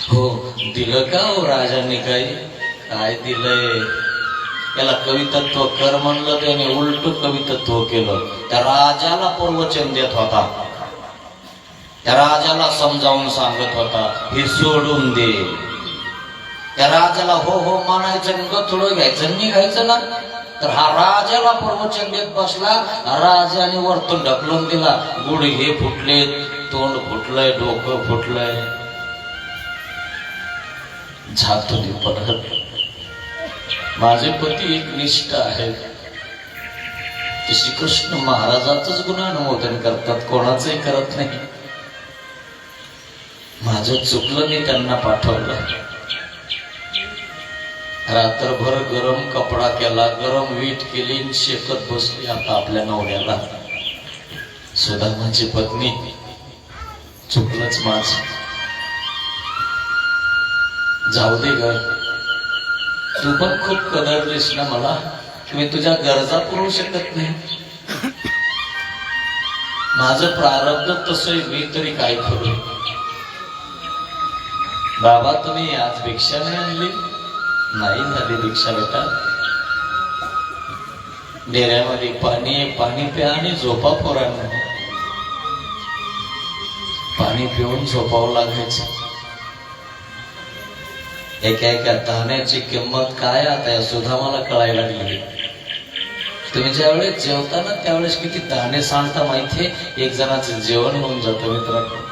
हो दिलं का हो राजांनी काही? काय दिलंय? याला कवितत्व कर म्हणलं, त्याने उलट कवितत्व केलं. त्या राजाला प्रवचन देत होता, त्या राजाला समजावून सांगत होता हे सोडून दे. त्या राजाला हो हो मानायचं, थोडं घ्यायचं, निघायचं ना. तर हा राजाला प्रवचन देत बसला. राजाने वरतून ढकलून दिला. गुडघे फुटले, तोंड फुटलंय, डोकं फुटलंय. जातो मी परत. माझे पती एक निष्ठ आहेत, ते श्रीकृष्ण महाराजांचंच गुणानुमोदन करतात, कोणाचंही करत नाही. माझं चुकलं, मी त्यांना पाठवलं. रात्रभर गरम कपडा केला, गरम वीट केली, शेकत बसली आता आपल्या नवऱ्याला. सुदामाची पत्नी, चुकलंच माझ, जाऊ दे ग, तू पण खूप कदरलीस ना मला, मी तुझ्या गरजा पुरवू शकत नाही. माझं प्रारब्ध तसं, मी तरी काय करू. बाबा तुम्ही आज भिक्षा नाही आणली? नाही झाली भिक्षा बेटा. डेऱ्यामध्ये पाणी, पाणी प्या आणि झोपा पोरांना. पाणी पिऊन झोपावं लागायचं. एका एका दाण्याची किंमत काय आता या सुदामाला कळायला लागली. तुम्ही ज्यावेळेस जेवता ना त्यावेळेस किती दाणे सांडता माहितीये? एक जणाचं जेवण होऊन जातं मित्रांनो,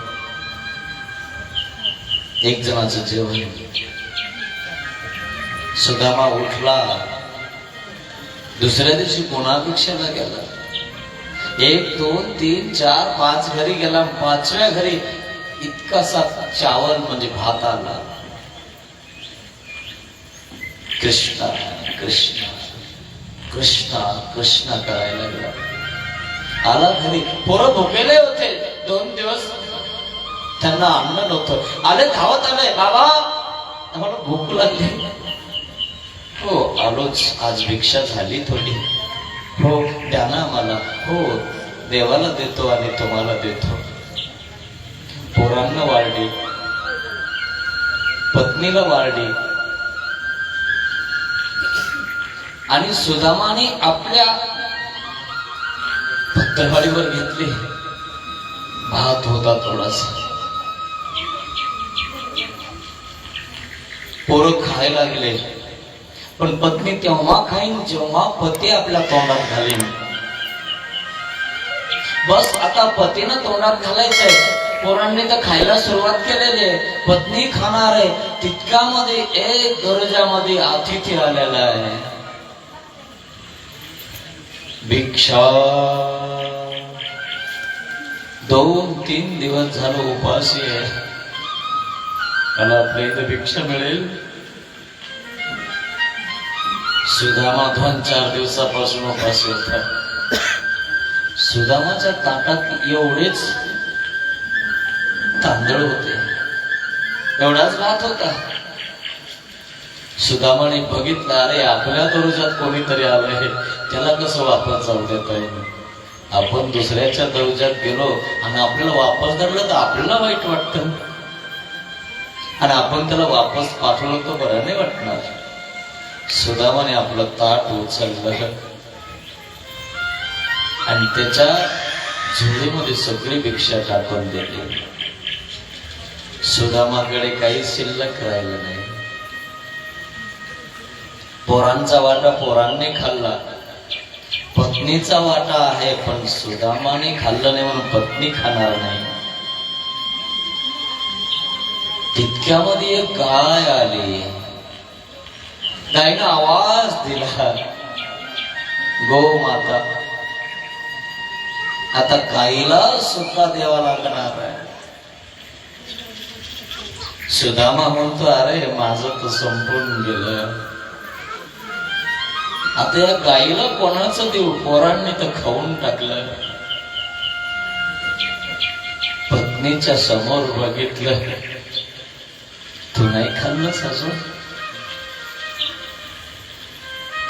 एक जणाचं जेवण. सुदामा उठला, दुसऱ्या दिवशी पुन्हा भिक्षेला गेला. 1 2 3 4 5 घरी गेला. 5व्या घरी इतकासा चावल म्हणजे भात आला. कृष्णा कृष्णा कृष्णा कृष्णा करायला लागला. आला घरी, पोरं भुकेले होते 2 दिवस, त्यांना अन्न नव्हतं. आले धावत आले, बाबा आम्हाला भूक लागली. हो आलोच, आज भिक्षा झाली थोडी. हो द्या ना मला. हो देवाला देतो आणि तुम्हाला देतो. पोरांना वाढली, पत्नीला वाढली. आणि सुदामाने आपल्या पत्तरवाडीवर घेतले. भात होता थोडासा, पोरं खायला लागले. पण पत्नी तेव्हा खाईन जेव्हा पती आपल्या तोंडात घालीन. बस आता पतीनं तोंडात घालायचंय. पोरांनी तर खायला सुरुवात केलेली आहे, पत्नी खाणार आहे. तितकामध्ये एक दर्जामध्ये अतिथी आलेला आहे. भिक्षा 2-3 दिवस झालं उपाशी आहे. मला आपल्या इथं भिक्षा मिळेल? सुदामा 2-4 दिवसापासून उपाशी होता. सुदामाच्या ताटात एवढेच तांदूळ होते, एवढाच भात होता. सुदामाने बघितलं, अरे आपल्या दर्जात कोणीतरी आलंय, त्याला कसं वापस जाऊ देता येईल. आपण दुसऱ्याच्या दर्जात गेलो आणि आपल्याला वापस धरलं तर आपल्याला वाईट वाटतं, आणि आपण त्याला वापस पाठवलं तर बरं नाही वाटणार. सुदामाने आपलं ताट उचललं आणि त्याच्या झोळीमध्ये सगळी भिक्षा टाकून दिली. सुदामाकडे काही शिल्लक राहिलं नाही. पोरांचा वाटा पोरांनी खाल्ला, पत्नीचा वाटा आहे, पण सुदामाने खाल्लं नाही म्हणून पत्नी खाणार नाही. तितक्यामध्ये एक गाय आली. गायनं आवाज दिला, गो माता. आता गाईला सुद्धा द्यावा लागणार आहे. सुदामा म्हणतो, अरे माझं तर संपून गेलं, आता या गाईला कोणाचं देऊ? पोरांनी तर खाऊन टाकलं. पत्नीच्या समोर बघितलं, तू नाही खाल्लंस अजून?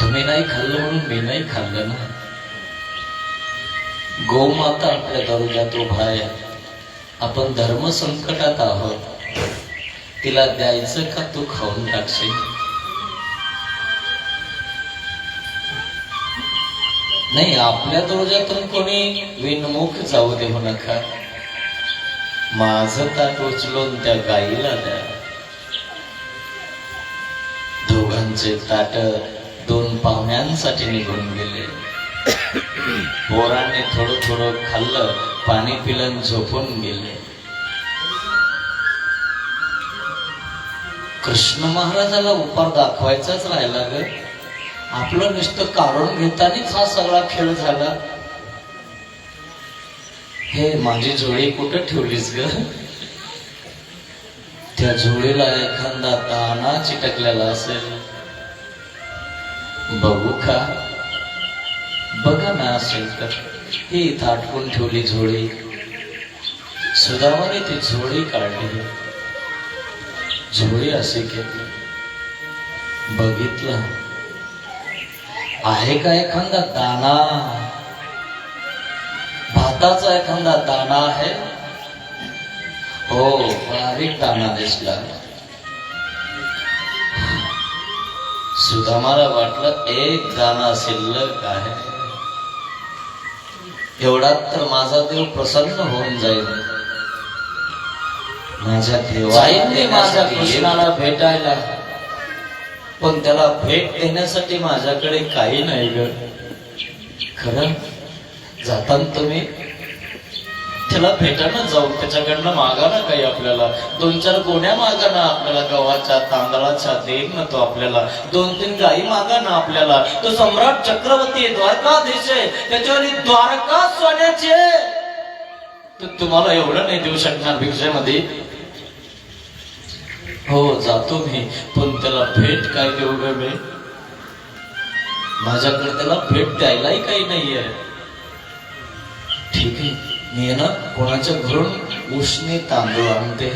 तुम्ही नाही खाल्लं म्हणून मी नाही खाल्लं ना. गोमाता आपल्या दर्जात उभा आहे. आपण धर्म संकटात आहोत. तिला द्यायचं का तू खाऊन टाकशील? नाही, आपल्या दर्जातून कोणी विनमुख जाऊ देऊ नका. माझं ताट उचलून त्या गाईला द्या. दोघांचे ताट 2 पाहुण्यांसाठी निघून गेले. पोरांनी थोडं थोडं खाल्लं, पाणी पिलं, झोपून गेले. कृष्ण महाराजाला उपार दाखवायचाच राहिला ग. आपलं नुसतं काढून घेतानीच हा सगळा खेळ झाला. हे माझी जोडी कुठं ठेवलीस ग? त्या जोडीला एखादा दाणा चिटकलेला असेल, बघू का? बघा ना असेल तर. ही इथं आटकून ठेवली जोडी. सुदामाने ती जोडी काढली, जोडी अशी घेतली, बघितलं आहे का एखादा दाणा? भाताचा एखादा दाणा आहे? हो, बारीक दाणा दिसला. सुदामाला वाटलं एक दाणा शिल्लक आहे. एवढ्यात तर माझा देव प्रसन्न होऊन जाईल. माझ्या देवाने माझ्या कृष्णाला भेटायला, पण त्याला भेट देण्यासाठी माझ्याकडे काही नाही ग. खरं जाताना तुम्ही त्याला भेटायला जाऊ, त्याच्याकडनं मागा ना काही. आपल्याला 2-4 गोण्या मागा ना, आपल्याला गव्हाच्या तांदळाच्या देईन ना तो. आपल्याला 2-3 गायी मागा ना. आपल्याला तो सम्राट चक्रवर्ती आहे, द्वारकाधीश आहे, त्याच्यावर द्वारका सोन्याची आहे. तर तुम्हाला एवढं नाही देऊ शकणार भिक्षेमध्ये. हो जातो मी, पण त्याला भेट काय देऊ ग मी? माझ्याकडे त्याला भेट द्यायलाही काही नाहीये. ठीक आहे, मी ना कोणाच्या घरून उष्णे तांदूळ आणते.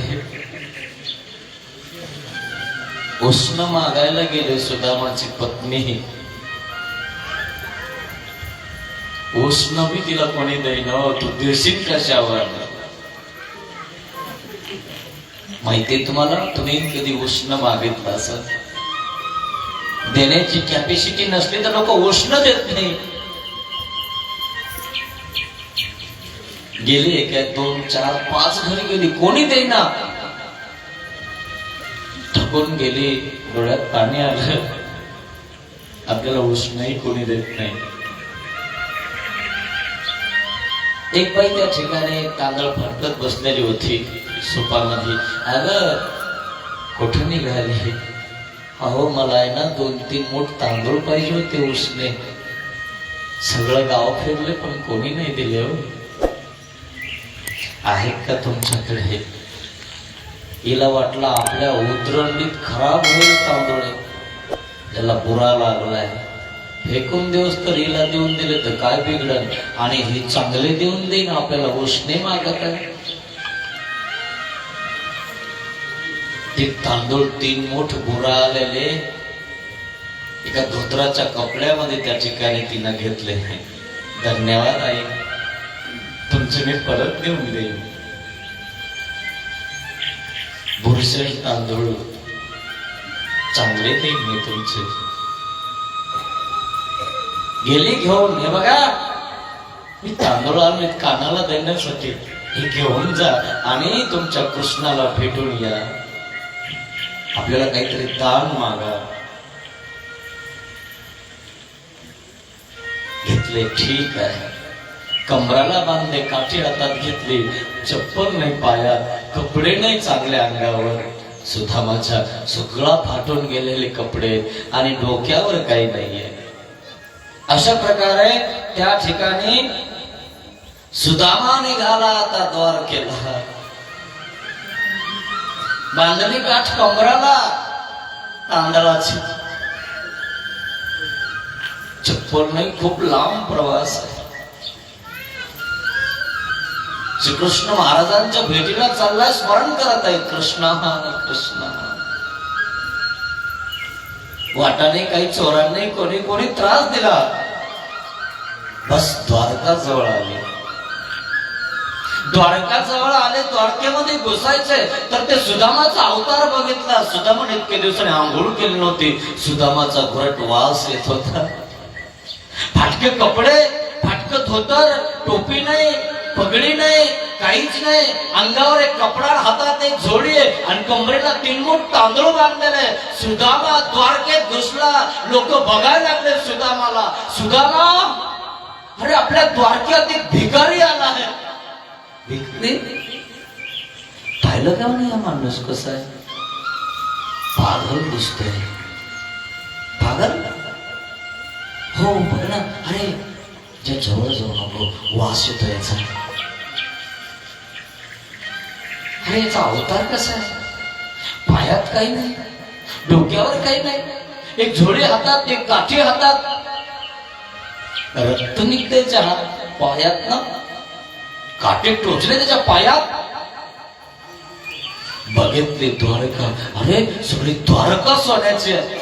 उष्ण मागायला गेले सुदामाची पत्नी. उष्ण बी तिला कोणी देईन. तू देशील कशावर? माहितीये तुम्हाला? तुम्ही कधी उष्ण मागितलं असं? देण्याची कॅपॅसिटी नसली तर लोक उष्ण देत नाही. गेली 1, 2, 4, 5 घरी गेली, कोणी देईना. थकून गेली, डोळ्यात पाणी आलं. आपल्याला उष्णही कोणी देत नाही. एक बाई त्या ठिकाणी तांदळ फटकत बसलेली होती सुपामध्ये. अगं कुठं निघाली? अहो मला आहे ना 2-3 मूठ तांदूळ पाहिजे होते उष्णे. सगळं गाव फिरले पण कोणी नाही दिले. हो, आहेत का तुमच्याकडे? हिला वाटलं आपल्या उतरंडीत खराब होईल तांदूळ, त्याला बुरा लागलाय, फेकून देऊस तर हिला देऊन दिले तर काय बिघडन, आणि हे चांगले देऊन देईन आपल्याला. उष्णे मागत आहे. ते तांदूळ 3 मूठ बुरा आलेले एका धोत्राच्या कपड्यामध्ये त्या ठिकाणी तिनं घेतले. धन्यवाद आई, तुमचे मी परत देऊन देईन. बुरशेल तांदूळ चांगले देईन मी तुमचे. गेली घेऊन. हे बघा मी तांदूळ आणले कानाला देण्यासाठी, हे घेऊन जा आणि तुमच्या कृष्णाला भेटून या. आपल्याला काहीतरी दान मागा. घेतले, ठीक आहे. कमराला बांधले, काठी हातात घेतली, चप्पल नाही पायात, कपडे नाही चांगले अंगावर. सुदामाच्या सगळा फाटून गेलेले कपडे आणि डोक्यावर काही नाहीये. अशा प्रकारे त्या ठिकाणी सुदामा निघाला आता द्वारकेला. बांधली काठ कमराला तांदळाची, चप्पल नाही, खूप लांब प्रवास आहे. श्रीकृष्ण महाराजांच्या भेटीला चाललाय, स्मरण करत आहे कृष्णा कृष्णा. वाटाने काही चोरांनी कोणी कोणी त्रास दिला. बस द्वारका जवळ आली. द्वारकाजवळ आले, द्वारकेमध्ये घुसायचे तर ते सुदामाचा अवतार बघितला. सुदामाने इतके दिवसाने आंघोळ केली नव्हती. सुदामाचा घोरट वास येत होता. फाटके कपडे, फाटक धोतर, टोपी नाही, पगडी नाही, काहीच नाही. अंगावर एक कपडा, हातात एक झोडी आहे आणि कमरेला 3 मूठ तांदूळ बांधलेले. सुदामा द्वारकेत घुसला. लोक बघायला लागले सुदामाला. सुदामा, अरे आपल्या द्वारकेत एक भिकारी आला आहे. भिकारी पाहिलं का म्हणे हा माणूस कसा आहे? पागल दिसतोय. पागल हो, बघ ना. अरे ज्या जवळ जाऊ नको, वास येतो याचा. अरे याचा अवतार कसा आहे? पायात काही नाही, डोक्यावर काही नाही, एक झोळे हातात, एक काठी हातात, रक्त निघते त्याच्या पायात ना, काटे टोचले त्याच्या पायात. बघितली द्वारका. अरे सगळी द्वारका सोन्याची आहे.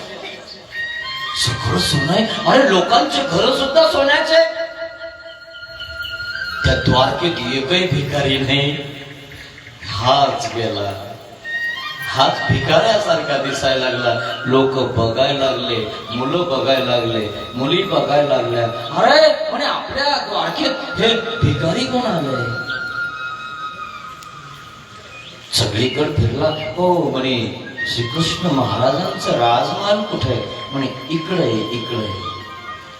सगळं सोनं आहे. अरे लोकांचे घर सुद्धा सोन्याचे. त्या द्वारकेत एकही भिकारी नाही. हाच गेला. हाच भिकाऱ्यासारखा दिसायला लागला. लोक बघायला लागले, मुलं बघायला लागले, मुली बघायला लागल्या. अरे म्हणे आपल्या द्वारकेत हे भिकारी कोण आले? सगळीकडे फिरला. हो म्हणे श्रीकृष्ण महाराजांचं राजमहाल कुठे? म्हणे इकडे, इकडे.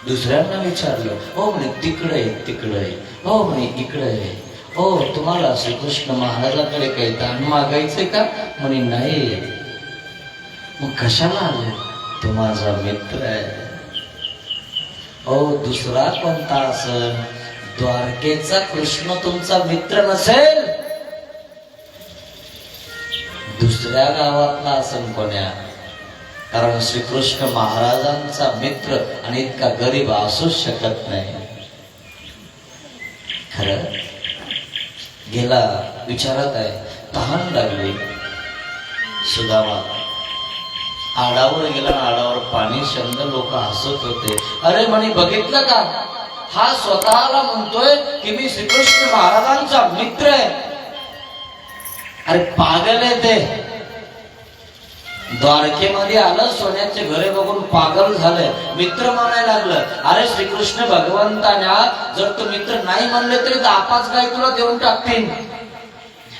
दुसऱ्यांना विचारलं. हो म्हणे तिकडे, तिकडे. हो म्हणे इकडे. हो तुम्हाला श्रीकृष्ण महाराजांकडे काही दान मागायचे का? म्हणे नाही. मग कशाला आले? तो माझा मित्र आहे. हो दुसरा कोणता असेल? द्वारकेचा कृष्ण तुमचा मित्र नसेल, दुसऱ्या गावातला असेल कोण्या. कारण श्रीकृष्ण महाराजांचा मित्र आणि इतका गरीब असूच शकत नाही. खरं गेला विचारत आहे. तहान लागली. सुदामा आडावर गेला. आडावर पाणी शंद. लोक हसत होते. अरे म्हणे बघितलं का, हा स्वतःला म्हणतोय की मी श्रीकृष्ण महाराजांचा मित्र आहे. अरे पागल आहे ते. द्वारकेमध्ये आलं, सोन्याचे घरे बघून पागल झाले, मित्र म्हणायला लागलं. अरे श्रीकृष्ण भगवंतांना जर तू मित्र नाही म्हणले तरी 10-5 गाय तुला देऊन टाकतील,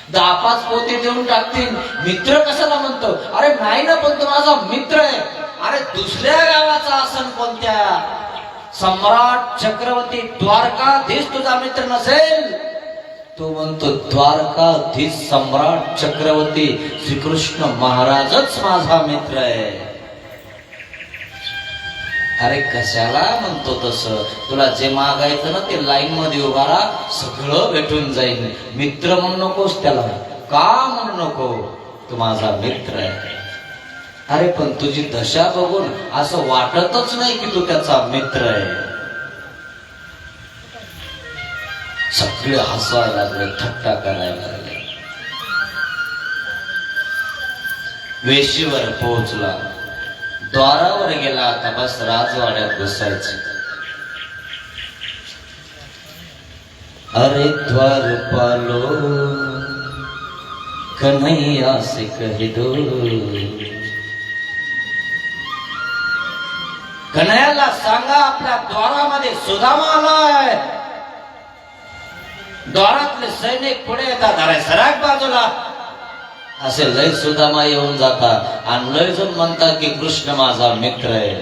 10-5 पोते देऊन टाकतील. मित्र कशाला म्हणतो? अरे नाही ना, पण तो माझा मित्र आहे. अरे दुसऱ्या गावाचा असन कोणत्या? सम्राट चक्रवर्ती द्वारकाधीश तुझा मित्र नसेल. तो म्हणतो द्वारकाधीश सम्राट चक्रवर्ती श्रीकृष्ण महाराजच माझा मित्र आहे. अरे कशाला म्हणतो तसं? तुला जे मागायचं ना ते लाईन मध्ये उभा राहा, सगळं भेटून जाईल. मित्र म्हणू नकोस त्याला, का म्हणू नको, तू माझा मित्र आहे. अरे पण तुझी दशा बघून असं वाटतच नाही की तू त्याचा मित्र आहे. सगळे हसायला लागले, थट्टा करायला लागले. वेशीवर पोहोचला. द्वारावर गेला. आता बस राजवाड्यात घुसायचं. अरे द्वारपालो कन्हैया से कह दो. कन्हैयाला सांगा आपल्या द्वारामध्ये सुदामा आलाय. द्वारातले सैनिक पुढे येतात. अरे सराग बाजूला. असे लय सुदामा येऊन जातात आणि लय जण म्हणतात की कृष्ण माझा मित्र आहे.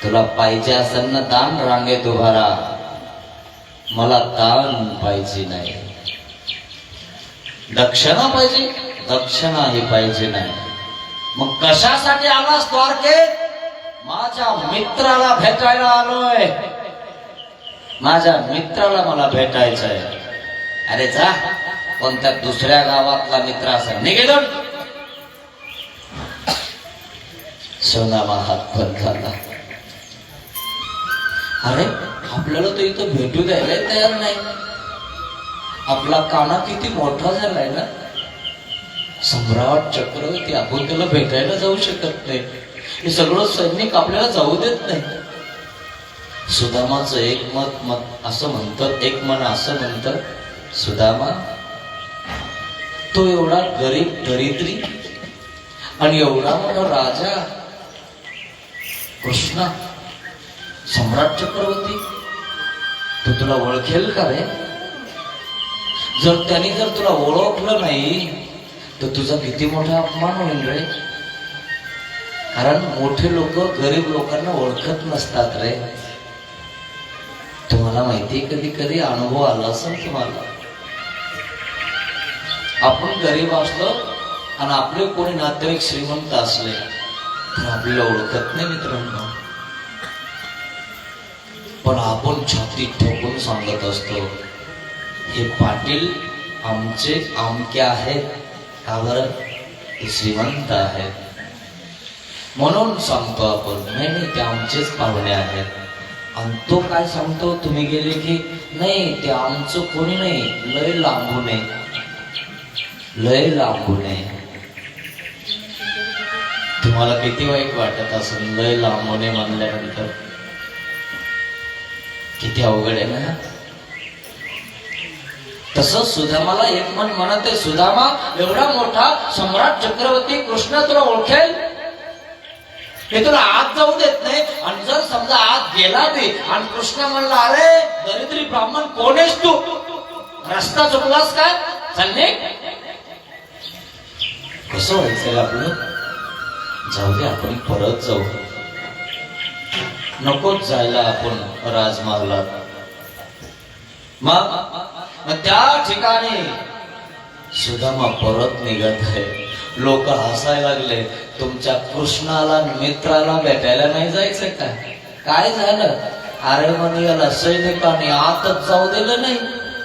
तुला पाहिजे असेल ना दान, रांगेत उभा राहा. मला दान पाहिजे नाही. दक्षिणा पाहिजे? दक्षिणाही पाहिजे नाही. मग कशासाठी आलास द्वारकेत? माझ्या मित्राला भेटायला आलोय. माझ्या मित्राला मला भेटायचं आहे. अरे जा, कोणत्या दुसऱ्या गावातला मित्र असेल, निघेल. सुदामा हात बंद झाला. अरे आपल्याला तो इथं भेटू द्यायला तयार नाही. आपला काना किती मोठा झालाय ना. सम्राट चक्रवर्ती, आपण त्याला भेटायला जाऊ शकत नाही. हे सगळं सैनिक आपल्याला जाऊ देत नाही. सुदामाचं एक मत असं म्हणतं, एक मन असं म्हणतं, सुदामा तो एवढा गरीब दरिद्री आणि एवढा मोठा राजा कृष्णा सम्राट चक्रवर्ती, तो तुला ओळखेल का रे? जर तुला ओळखलं नाही तर तुझा किती मोठा अपमान होईल रे. कारण मोठे लोक गरीब लोकांना ओळखत नसतात रे. तुम्हाला माहिती, कधी कधी अनुभव आला असेल तुम्हाला. आपण गरीब असलो आणि आपले कोणी नातेवाईक श्रीमंत असले तर आपल्याला ओळखत नाही मित्रांनो. पण आपण छाती ठोकून सांगत असतो, हे पाटील आमचे आमके आहेत. का बरं? ते श्रीमंत आहेत म्हणून सांगतो आपण, नाही ते आमचेच पाहुणे आहेत. आणि तो काय सांगतो, तुम्ही गेले की नाही ते आमचं कोणी नाही, लय लांबून आहे, लय लांबून आहे. तुम्हाला किती वाईट वाटत असेल लय लांबून आहे म्हणल्यानंतर. किती अवघड आहे ना. तसं सुदामाला एक मन म्हणत आहे, सुदामा एवढा मोठा सम्राट चक्रवर्ती कृष्ण तुला ओळखेल? हे तुला आत जाऊ देत नाही. आणि जर समजा आत गेला बी आणि कृष्ण म्हणला, अरे दरिद्री ब्राह्मण कोण आहेस तू, रस्ता चुकलास काय, चालले कसं व्हायचंय आपलं? जाऊ दे, आपण परत जाऊ, नकोच जायला आपण राजमहालात. मग त्या ठिकाणी सुदामा परत निघत आहे. लोक हसायला लागले, तुमच्या कृष्णाला मित्राला भेटायला नाही जायचं काय झालं? अरे म्हणे याला सैनिकांनी आतच जाऊ दिलं नाही,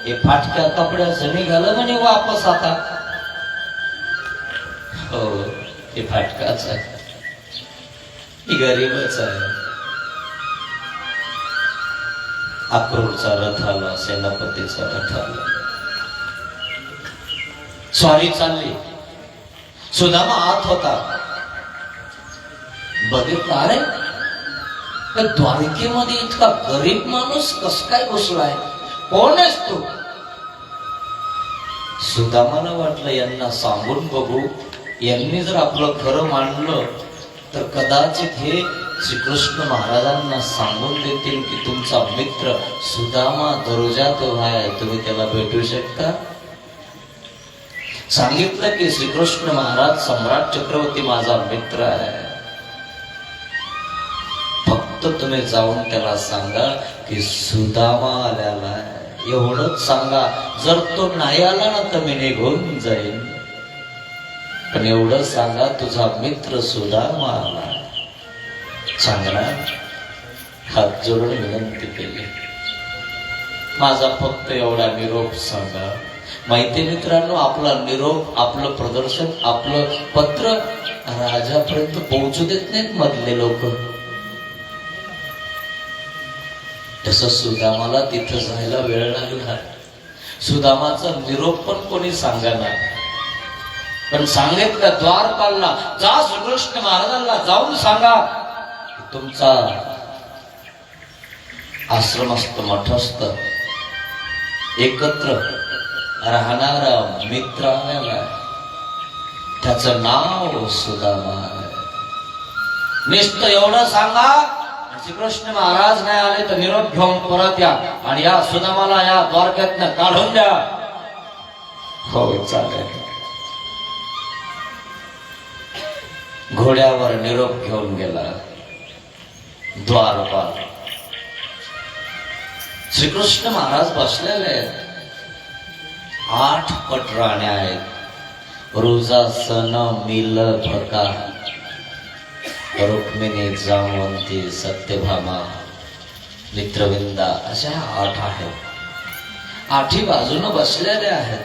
हे फाटक्या कपड्याचं निघालं म्हणे वापस आता. हो, हे फाटकाच आहे, ही गरीबच आहे. अक्रूरचा रथ आला, सेनापतीचा रथ आला, स्वारी चालली. सुदामा आत होता, बघितलं अरे तर द्वारकेमध्ये इतका गरीब माणूस कस काय बसलाय, कोण आहेस तू? सुदामाला वाटलं यांना सांगून बघू, यांनी जर आपलं खरं मांडलं तर कदाचित हे श्रीकृष्ण महाराजांना सांगून देतील की तुमचा मित्र सुदामा दरोजात आहे, तुम्ही त्याला भेटू शकता. सांगितलं की श्रीकृष्ण महाराज सम्राट चक्रवर्ती माझा मित्र आहे, फक्त तुम्ही जाऊन त्याला सांगा की सुदामा आलेला आहे, एवढंच सांगा. जर तो नाही आला ना तर मी निघून जाईन, पण एवढं सांगा तुझा मित्र सुदामा आला. सांगणार, हात जोडून विनंती केली, माझा फक्त एवढा निरोप सांगा. माहिती मित्रांनो, आपला निरोप, आपलं प्रदर्शन, आपलं पत्र राजापर्यंत पोहोचू देत नाहीत मधले लोक. तसं सुदामाला तिथं जायला वेळ लागला. सुदामाचा निरोप पण कोणी सांगणार, पण सांगितलं द्वारपालला, जा श्रीकृष्ण महाराजांना जाऊन सांगा तुमचा आश्रमस्थ मठस्थ एकत्र राहणारा मित्र आलेला, त्याचं नाव सुदामा आहे. नुसतं एवढं सांगा, श्रीकृष्ण महाराज नाही आले तर निरोप घेऊन परत या आणि या सुदामाला या द्वारकेतनं काढून द्या. हो चालेल. घोड्यावर निरोप घेऊन गेला द्वारपाल. श्रीकृष्ण महाराज बसलेले आहेत, 8 पट राण्या आहेत, रुजासन मिल भका, रुक्मिणी, जामवंती, सत्यभामा, मित्रविंदा, अशा 8 आहेत. 8ही बाजूनं बसलेले आहेत.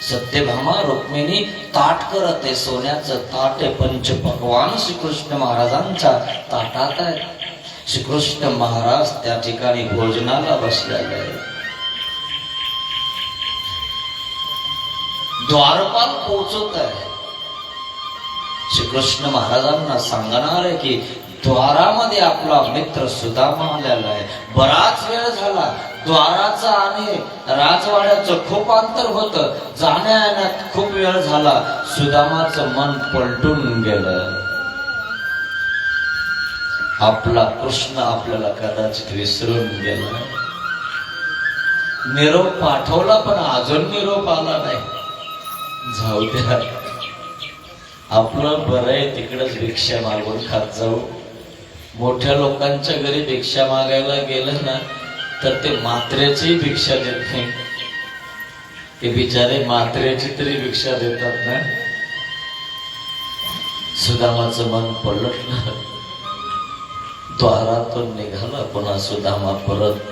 सत्यभामा, रुक्मिणी ताट करत आहे, सोन्याचं ताट आहे, पंचपक्वान श्रीकृष्ण महाराजांच्या ताटात आहे. श्रीकृष्ण महाराज त्या ठिकाणी भोजनाला बसलेले आहेत. द्वारपाल पोहोचत आहे, श्रीकृष्ण महाराजांना सांगणार आहे की द्वारामध्ये आपला मित्र सुदामा आलेला आहे. बराच वेळ झाला. द्वाराचा आणि राजवाड्याचं खूप अंतर होतं. जाण्या येण्यात खूप वेळ झाला. सुदामाचं मन पलटून गेलं. आपला कृष्ण आपल्याला कदाचित विसरून गेला. निरोप पाठवला पण अजून निरोप आला नाही. जाऊ द्या, आपलं बरं आहे, तिकडच भिक्षा मागून खात जाऊ. मोठ्या लोकांच्या घरी भिक्षा मागायला गेलं ना तर ते मात्रेची भिक्षा देत नाही. ते बिचारे मात्रेची तरी भिक्षा देतात ना. सुदामाचं मन पलटलं. द्वारातून निघाला पुन्हा सुदामा परत.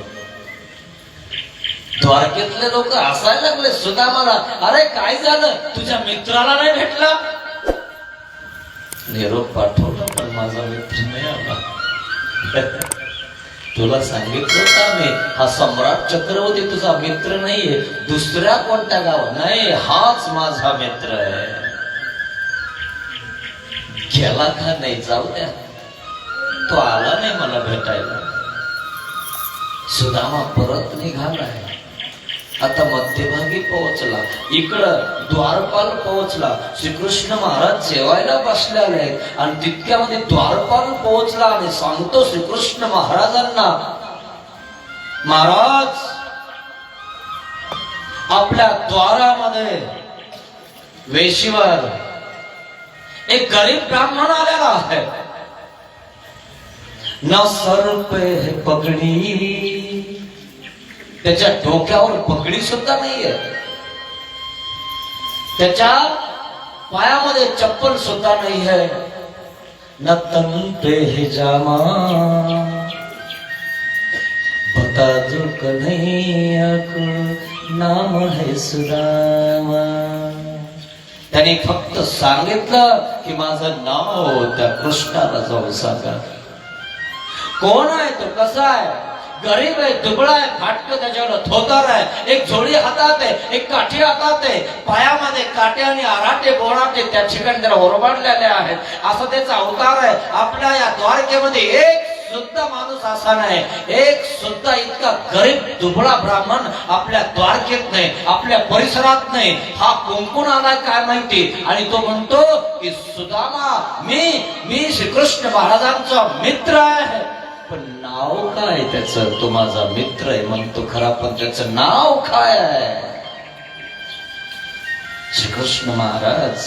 द्वारकेतले लोक हसायला लागले सुदामाला. अरे काय झालं, तुझ्या मित्राला नाही भेटला? निरोप पाठवला पण माझा मित्र नाही आला. तुला सांगितलं का मी, हा सम्राट चक्रवर्ती तुझा मित्र नाहीये, दुसऱ्या कोणत्या गावात नाही, हाच माझा मित्र आहे. गेला का नाही, जाऊ द्या, तो आला नाही मला भेटायला. सुदामा परत निघालाय. आता मध्यभागी पोहोचला. इकडं द्वारपाल पोहोचला. श्रीकृष्ण महाराज जेवायला बसलेले आहेत आणि तितक्यामध्ये द्वारपाल पोहोचला आणि सांगतो श्रीकृष्ण महाराजांना, महाराज आपल्या द्वारामध्ये वेशीवर एक गरीब ब्राह्मण आलेला आहे. न सर पे पगडी, त्याच्या डोक्यावर पगडी सुद्धा नाहीये, त्याच्या पायामध्ये चप्पल सुद्धा नाही है. न तन पे हिजामा, बता दो कन्हैया को नाम है सुदामा. त्याने फक्त सांगितलं की माझं नाव त्या कृष्णाला जाऊन सांगा. कोण आहे तो, कसा आहे, गरीब आहे, दुबळा आहे, फाटक त्याच्यावर धोतर आहे, एक झोळी हातात आहे, एक काठी हातात आहे, पायामध्ये काटे आणि आराटे बोराटे त्या ठिकाणी त्याला ओरबाडलेले आहेत. असा त्याचा अवतार आहे. आपल्या या द्वारकेमध्ये एक सुद्धा माणूस असा नाही, एक सुद्धा इतका गरीब दुबळा ब्राह्मण आपल्या द्वारकेत नाही, आपल्या परिसरात नाही. हा कोण आलाय काय माहिती. आणि तो म्हणतो की सुदामा, मी श्रीकृष्ण महाराजांचा मित्र आहे. पण नाव काय त्याचं, तो माझा मित्र आहे म्हणतो खरा, पण त्याचं नाव काय आहे. श्रीकृष्ण महाराज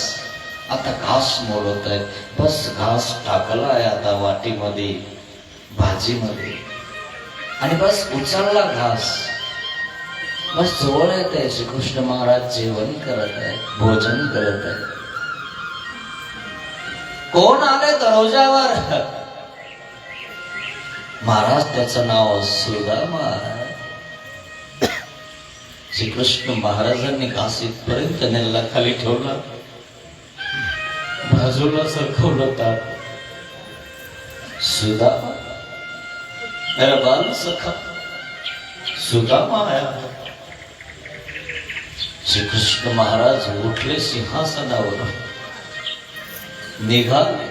आता घास मोडत आहेत. बस घास टाकलाय आता वाटीमध्ये, भाजीमध्ये, आणि बस उचलला घास. बस जवळ येत आहे. श्रीकृष्ण महाराज जेवण करत आहे, भोजन करत आहे. कोण आले दरवाजावर. महाराज त्याचं नाव सुदामा. श्रीकृष्ण महाराजांनी घास इथपर्यंत नेला, खाली ठेवला, बाजूला सरकवलं ताट. सुदामा, मेरा बाल सखा सुदामा आया. श्रीकृष्ण महाराज उठले सिंहासनावर, निघाले.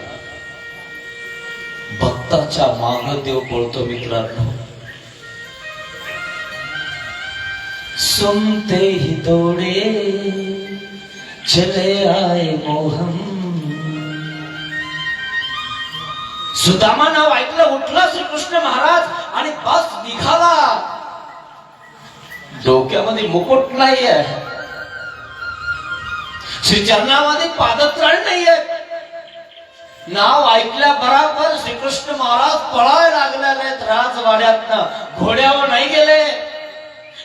भक्ताच्या माग देव पळतो मित्रांनो. सुनते ही दौड़े चले आए मोहन. सुदामा नाव ऐकलं, उठला श्रीकृष्ण महाराज आणि बस निघाला. डोक्यामध्ये मुकुट नाहीये, श्रीचरणामध्ये पादत्राण नाहीये. नाव ऐकल्या बराबर श्रीकृष्ण महाराज पळायला लागलेले आहेत राजवाड्यातनं. घोड्यावर नाही गेले,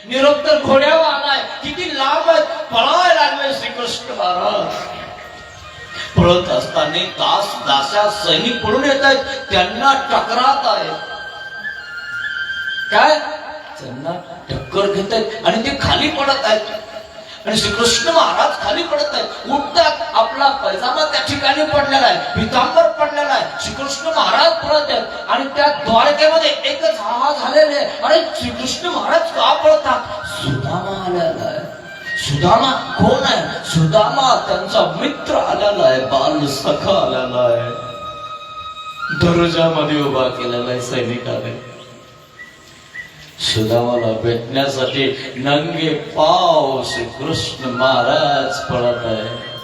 निरोप तर घोड्यावर आलाय. किती लांब पळायला लागले श्रीकृष्ण महाराज. पळत असताना तास दासा सैनिक पळून येत आहेत, त्यांना टकरात आहेत. काय, त्यांना टक्कर घेत आहेत आणि ते खाली पडत आहेत. आणि श्रीकृष्ण महाराज खाली पडत आहेत, उठतात. आपला पैजामा त्या ठिकाणी पडलेला आहे, पितांबर पडलेला आहे. श्रीकृष्ण महाराज पळत आहेत आणि त्या द्वारकेमध्ये एकच हा झालेले. अरे श्रीकृष्ण महाराज का पळतात. सुदामा आलेला आहे. सुदामा कोण आहे. सुदामा त्यांचा मित्र आलेला आहे, बाल सखा आलेला आहे. दरुजामध्ये उभा केलेला आहे सैनिकाने. सुदामाला भेटण्यासाठी नंगे पाव श्रीकृष्ण महाराज पळत आहे.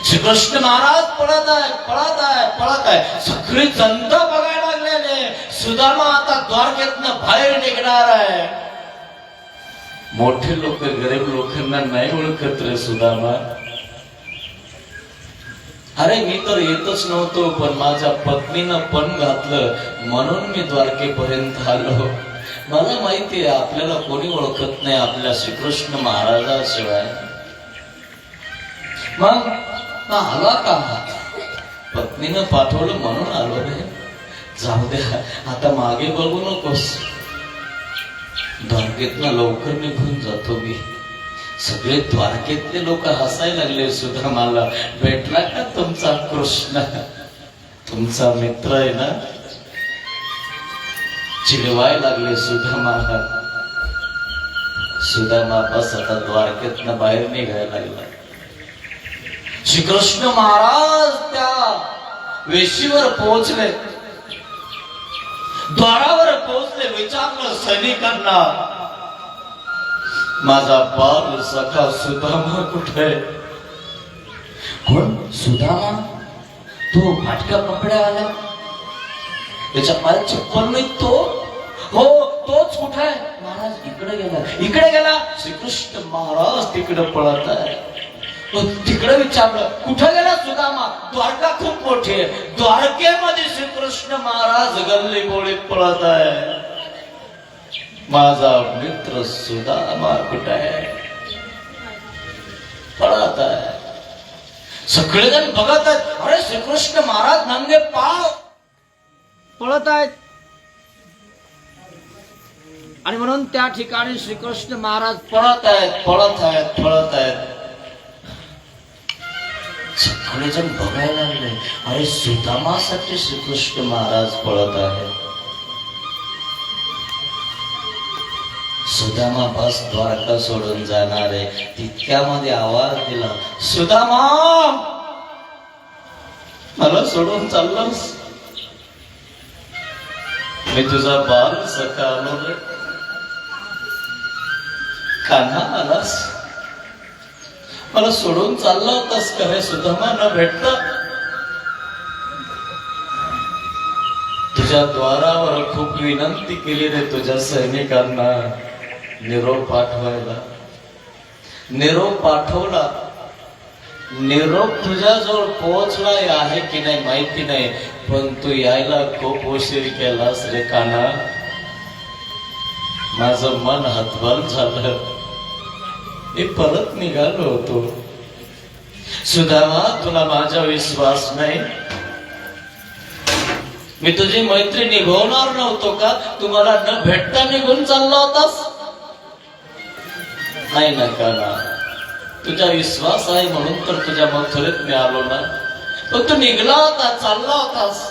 श्रीकृष्ण महाराज पळत आहे, पळत आहे, पळत आहे. सगळी जनता बघायला लागलेले. सुदामा आता द्वारकेतनं बाहेर निघणार आहे. मोठे लोक गरीब लोकांना नाही ओळखत रे सुदामा. अरे मी तर येतच नव्हतो, पण माझ्या पत्नीनं पण घातलं म्हणून मी द्वारकेपर्यंत आलो. मला माहिती आहे आपल्याला कोणी ओळखत नाही आपल्या श्रीकृष्ण महाराजाशिवाय. मग आला का? पत्नीनं पाठवलं म्हणून आलो रे. जाऊ द्या, आता मागे बघू नकोस. द्वारकेतनं लवकर निघून जातो मी. सगळे द्वारकेतले लोक हसायला लागले. सुदामाला भेटला का तुमचा कृष्ण? तुमचा मित्र आहे ना? चिडवाय लागले सुदामाला. सुदामा बस आता द्वारकेतनं बाहेर निघायला लागला. श्रीकृष्ण महाराज त्या वेशीवर पोहोचले, द्वारावर पोहोचले. विचारलं सैनिकांना, माझा बाल सखा सुदामा कुठे? कोण सुदामा? तो फाटक्या कपड्यावाला, त्याच्या पायात चप्पल नाही तो? हो तोच. कुठे आहे? महाराज इकडे गेला, इकडे गेला. श्रीकृष्ण महाराज तिकडे पळत आहे. तिकडे विचारलं कुठे गेला सुदामा? द्वारका खूप मोठी आहे, द्वारकेमध्ये श्रीकृष्ण महाराज गल्ली बोळीत पळत आहे. माझा मित्र सुदामा कुठे आहे? पळत आहे. सगळेजण बघत आहेत. अरे श्रीकृष्ण महाराज नंगे पाव पळत आहेत. आणि म्हणून त्या ठिकाणी श्रीकृष्ण महाराज पळत आहेत, पळत आहेत, पळत आहेत. सगळेजण बघायला लागले. अरे सुदामासाठी श्रीकृष्ण महाराज पळत आहे. सुदामा बस द्वारका सोडून जाणार आहे. तितक्यामध्ये आवाज दिला, सुदामा मला सोडून चाललास? मी तुझा बाल सखा आलो रे. कान्हा आलास? मला सोडून चालला होतास का रे सुदामा न भेटता? तुझ्या द्वारावर खूप विनंती केली रे तुझ्या सैनिकांना निरोप पाठवायला. निरोप पाठवला. निरोप तुझ्याजवळ पोहोचला आहे की नाही माहिती नाही, पण तू यायला खूप उशीर केलास रे कान्हा. माझं मन हतबल झालं. मी परत निघालो होतो. सुदामा तुला माझा विश्वास नाही? मी तुझी मैत्री निभवणार नव्हतो का? तुम्हाला न भेटता निघून चालला होतास? नाही ना काना, तुझा विश्वास आहे म्हणून तर तुझ्या मथुरेत मी आलो ना. पण तू निघला होता, चालला होतास,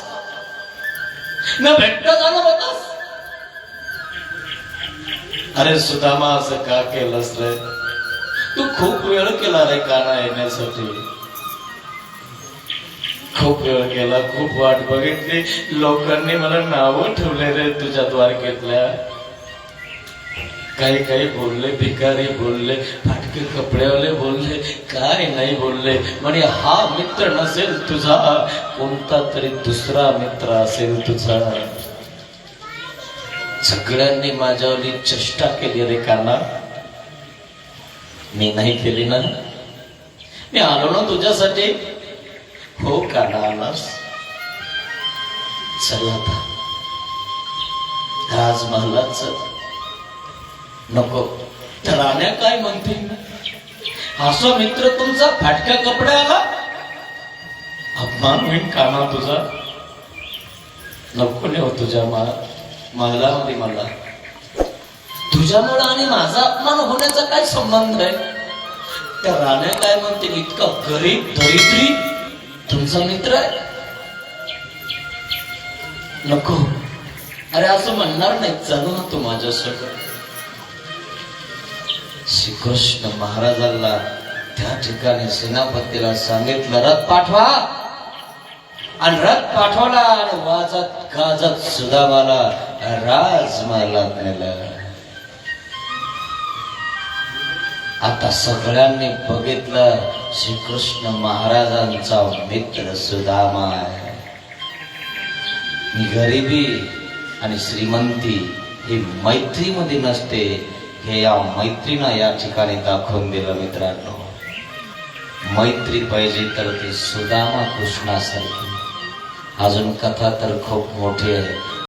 न भेटता झाला होतास. अरे सुदामा असं का केलंस रे? तू खूप वेळ केला रे काना येण्यासाठी. खूप वेळ केला, खूप वाट बघितली. लोकांनी मला नावं ठेवले रे तुझ्या द्वारकेतल्या. काही काही बोलले, भिकारी बोलले, फाटके कपड्यावाले बोलले, काय नाही बोलले. म्हणे हा मित्र नसेल तुझा, कोणता तरी दुसरा मित्र असेल तुझा. सगळ्यांनी माझ्यावरती चेष्टा केली रे काना. मी नाही केली ना? मी आलो ना तुझ्यासाठी. हो काना आलास. चल आता राजमहालात चल. नको तर राण्या काय म्हणतील? असा मित्र तुमचा फाटक्या कपड्याला अपमान होईल काना तुझा. नको नेऊ तुझ्या महालामध्ये मला. तुझ्यामुळे आणि माझा अपमान होण्याचा काय संबंध आहे? त्या राण्या काय म्हणतील? इतका गरीब दरिद्री तुमचा मित्र आहे. नको. अरे असं म्हणणार नाही. चालू ना तू माझ्यासोबत. श्रीकृष्ण महाराजांना त्या ठिकाणी सेनापतीला सांगितलं रथ पाठवा. आणि रथ पाठवला आणि वाजत गाजत सुदामाला राजमहालात नेलं. आता सगळ्यांनी बघितलं श्रीकृष्ण महाराजांचा मित्र सुदामा आहे. गरिबी आणि श्रीमंती ही मैत्रीमध्ये नसते, हे या मैत्रीनं या ठिकाणी दाखवून दिलं. मित्रांनो, मैत्री पाहिजे तर ती सुदामा कृष्णासारखी. अजून कथा तर खूप मोठी आहे.